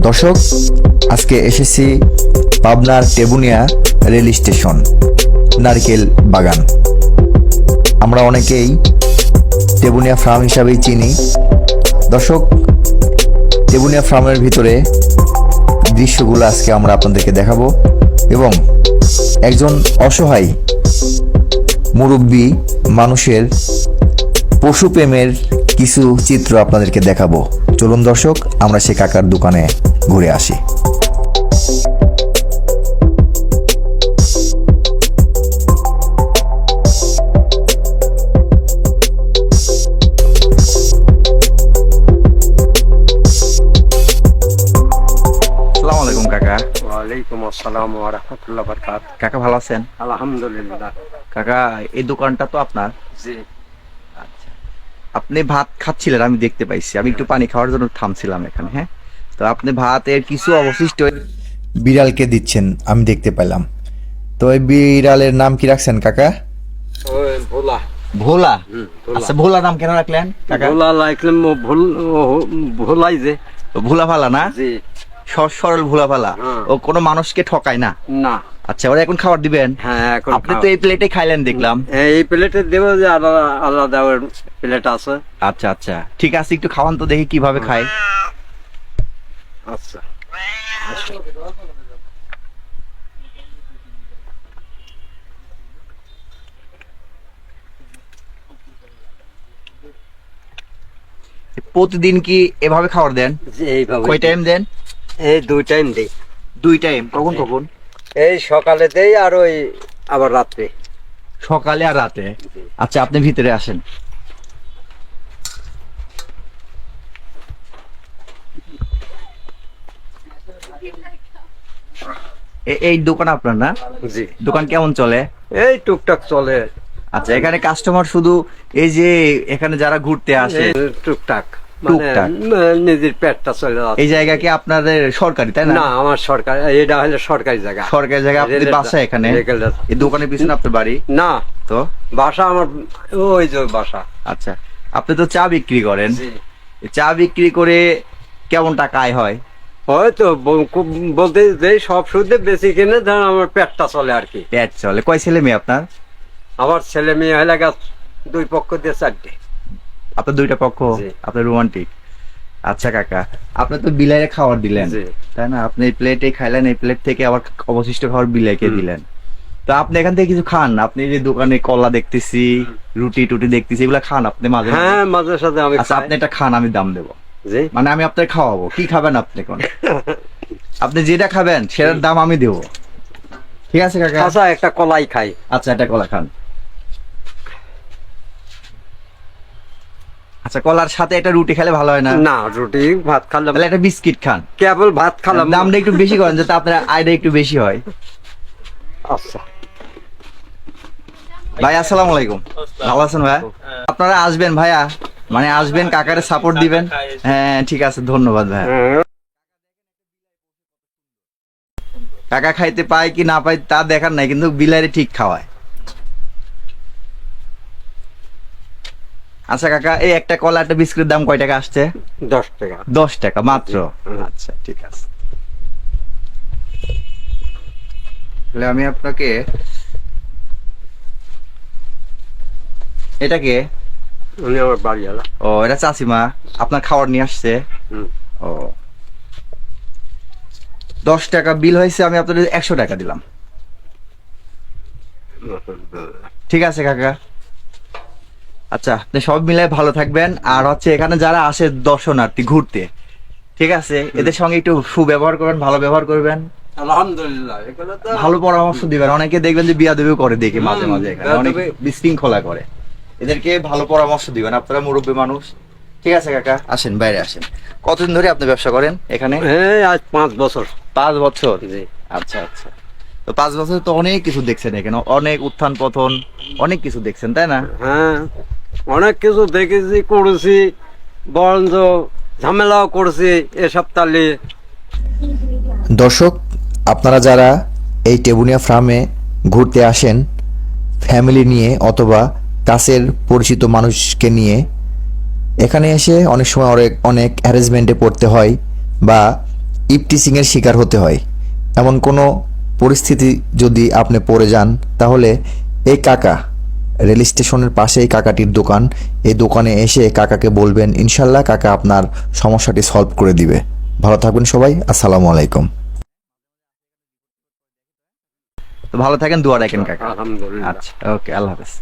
দর্শক, আজকে এসেছি পাবনার টেবুনিয়া রেল স্টেশন, নারকেল বাগান। আমরা অনেকেই টেবুনিয়া ফার্ম হিসাবেই চিনি। দর্শক, টেবুনিয়া ফার্মের ভিতরে দৃশ্যগুলো আজকে আমরা আপনাদেরকে দেখাবো এবং একজন অসহায় মুরব্বী মানুষের পশুপ্রেমের কিছু চিত্র আপনাদেরকে দেখাবো। চলুন দর্শক, আমরা সে কাকার দোকানে ঘুরে আসি। আসসালামু আলাইকুম কাকা। ওয়ালাইকুম আসসালাম ওয়া রাহমাতুল্লাহি ওয়া বারাকাতুহু। কাকা ভালো আছেন? আলহামদুলিল্লাহ। কাকা, এই দোকানটা তো আপনার? জি। আচ্ছা, আপনি ভাত খাচ্ছিলেন, আমি দেখতে পাইছি। আমি একটু পানি খাওয়ার জন্য থামছিলাম এখানে। হ্যাঁ, তো আপনি ভাতের কিছু অবশিষ্ট বিড়ালকে দিচ্ছেন, আমি দেখতে পেলাম। তো এই বিড়ালের নাম কি রাখছেন কাকা? ওই ভোলা। ভোলা? ভোলা। আচ্ছা, ভোলা নাম কেন রাখলেন কাকা? ভোলা লাইকলাম ভোলাই যে। ভোলা ফালা না? জি। সহজ সরল ভোলা ফালা। হ্যাঁ। ও কোনো মানুষকে ঠকায় না? না। আচ্ছা, ওরা এখন খাবার দিবেন? হ্যাঁ, এখন আপনি তো এই প্লেটে খাইলেন দেখলাম। এই প্লেটে দেব যে আলাদা আলাদা প্লেট আছে। আচ্ছা আচ্ছা, ঠিক আছে, একটু খাওয়ান তো দেখি কিভাবে খায়। আচ্ছা। প্রতিদিন কি এভাবে খাবার দেন? জি, এইভাবে। কয় টাইম দেন? এই দুই টাইম দেই। দুই টাইম? কখন কখন? এই সকালে দেই আর ওই আবার রাত্রে। সকালে আর রাতে? আচ্ছা, আপনি ভিতরে আসেন। এই দোকান আপনার না? জি। দোকান কেমন চলে? এই টুকটাক চলে। আচ্ছা, এখানে কাস্টমার শুধু এই যে এখানে যারা ঘুরতে আসে? এই টুকটাক। টুকটাক। নিজের পেটটা চলে যাচ্ছে। এই জায়গা কি আপনাদের সরকারি, তাই না? না, আমার সরকার, এটা হলো সরকারি জায়গা। সরকারি জায়গা। আপনাদের রেলের বাসা এখানে? রেলের। এই দোকানের পিছনে আপনার বাড়ি? না, তো বাসা আমার ওই যে বাসা। আচ্ছা, আপনি তো চা বিক্রি করেন। জি। এই চা বিক্রি করে কেমন টাকা আয় হয়? হয়তো বলতে যে সব সুদে বেশি কিনে ধর আমার পেটটা চলে আর কি। পেট চলে। কয় ছেলে মেয়ে আপনার? আমার ছেলে মেয়ে হলে দুই পক্ষ দিয়ে চারটে। আপনার দুইটা পক্ষ? জি। আপনার রোমান্টিক। আচ্ছা কাকা, আপনি তো বিলাইরে খাবার দিলেন, জি। তাই না? আপনি এই প্লেটে খাইলেন, এই প্লেট থেকে আবার অবশিষ্ট খাবার বিলাইকে দিলেন। তো আপনি এখান থেকে কিছু খান? আপনি যে দোকানে কলা দেখতেছি, রুটি টুটি দেখতেছি, এগুলা খান আপনি মাঝে মাঝে? হ্যাঁ, মাঝে সাথে আমি আচ্ছা, খাই। আপনি এটা খান, আমি দাম দেবো। জি। মানে আমি আপনাকে খাওয়াবো। কি খাবেন আপনি কোন? আপনি যেটা খাবেন সেটার দাম আমি দেবো। ঠিক আছে কাকা? আচ্ছা, একটা কলাই খাই। আচ্ছা, এটা কলা খান। আচ্ছা, কলার সাথে একটা রুটি খেলে ভালো হয় না? না, রুটি ভাত খালাম। তাহলে একটা বিস্কিট খান। কেবল ভাত খালাম। দামটা একটু বেশি করেন যাতে আপনার আয়টা একটু বেশি হয়। আচ্ছা। ভাই, আসসালামু আলাইকুম। ভালো আছেন ভাই? আপনারা আসবেন ভাইয়া, মানে আসবেন, কাকারে সাপোর্ট দিবেন। হ্যাঁ, ঠিক আছে, ধন্যবাদ ভাইয়া। কাকা খাইতে পায় কি না পায় তা দেখার নাই, কিন্তু বিলারে ঠিক খাওয়ায়। আচ্ছা কাকা, এই একটা কলা একটা বিস্কুটের দাম কয় টাকা আসছে? 10 টাকা। 10 টাকা মাত্র? আচ্ছা, ঠিক আছে। তাহলে আমি আপনাকে এটাকে, উনি আমার বাড়ি আলা। ও এটা চাচিমা আপনার খাবার নিয়ে আসছে। ও, 10 টাকা বিল হয়েছে, আমি আপনাদের 100 টাকা দিলাম। ঠিক আছে কাকা। আচ্ছা, আপনি সব মিলাই ভালো থাকবেন। আর হচ্ছে এখানে যারা আসে দর্শনার্থী ঘুরতে, ঠিক আছে, এদের সঙ্গে একটু সুব্যবহার করবেন, ভালো ব্যবহার করবেন, আলহামদুলিল্লাহ। এগুলো তো ভালো পরামর্শ দিবেন। অনেকে দেখবেন যে বিয়াদবিও করে, দেখে মাঝে মাঝে এখানে অনেক বিশৃঙ্খলা করে। এদেরকে ভালো পরামর্শ দিবেন, আপনারা মুরব্বী মানুষ। ঠিক আছে কাকা, আসেন, বাইরে আসেন। কতদিন ধরে আপনি ব্যবসা করেন এখানে? এই আজ 5 বছর। 5 বছর? জি। আচ্ছা আচ্ছা, তো 5 বছর তো অনেক কিছু দেখছেন এখানে, অনেক উত্থান পতন, অনেক কিছু দেখছেন, তাই না? হ্যাঁ, অনেক কিছু দেখেছি, করেছি, বরঞ্চ ঝামেলাও করেছি এসব তালি। দর্শক, আপনারা যারা এই টেবুনিয়া ফার্মে ঘুরতে আসেন ফ্যামিলি নিয়ে অথবা কাছের পরিচিত মানুষকে নিয়ে, এখানে এসে অনেক সময় অনেক অ্যারেঞ্জমেন্টে পড়তে হয় বা ইপটিসিং এর শিকার হতে হয়। এমন কোনো পরিস্থিতি যদি আপনি পড়ে যান, তাহলে এই কাকা, রেল স্টেশনের পাশে এই কাকাটির দোকান, এই দোকানে এসে কাকাকে বলবেন, ইনশাল্লাহ কাকা আপনার সমস্যাটি সলভ করে দিবে। ভালো থাকবেন সবাই, আসসালামু আলাইকুম। তো ভালো থাকেন, দোয়া রাখেন কাকা। আলহামদুলিল্লাহ। আচ্ছা, ওকে, আল্লাহ হাফেজ।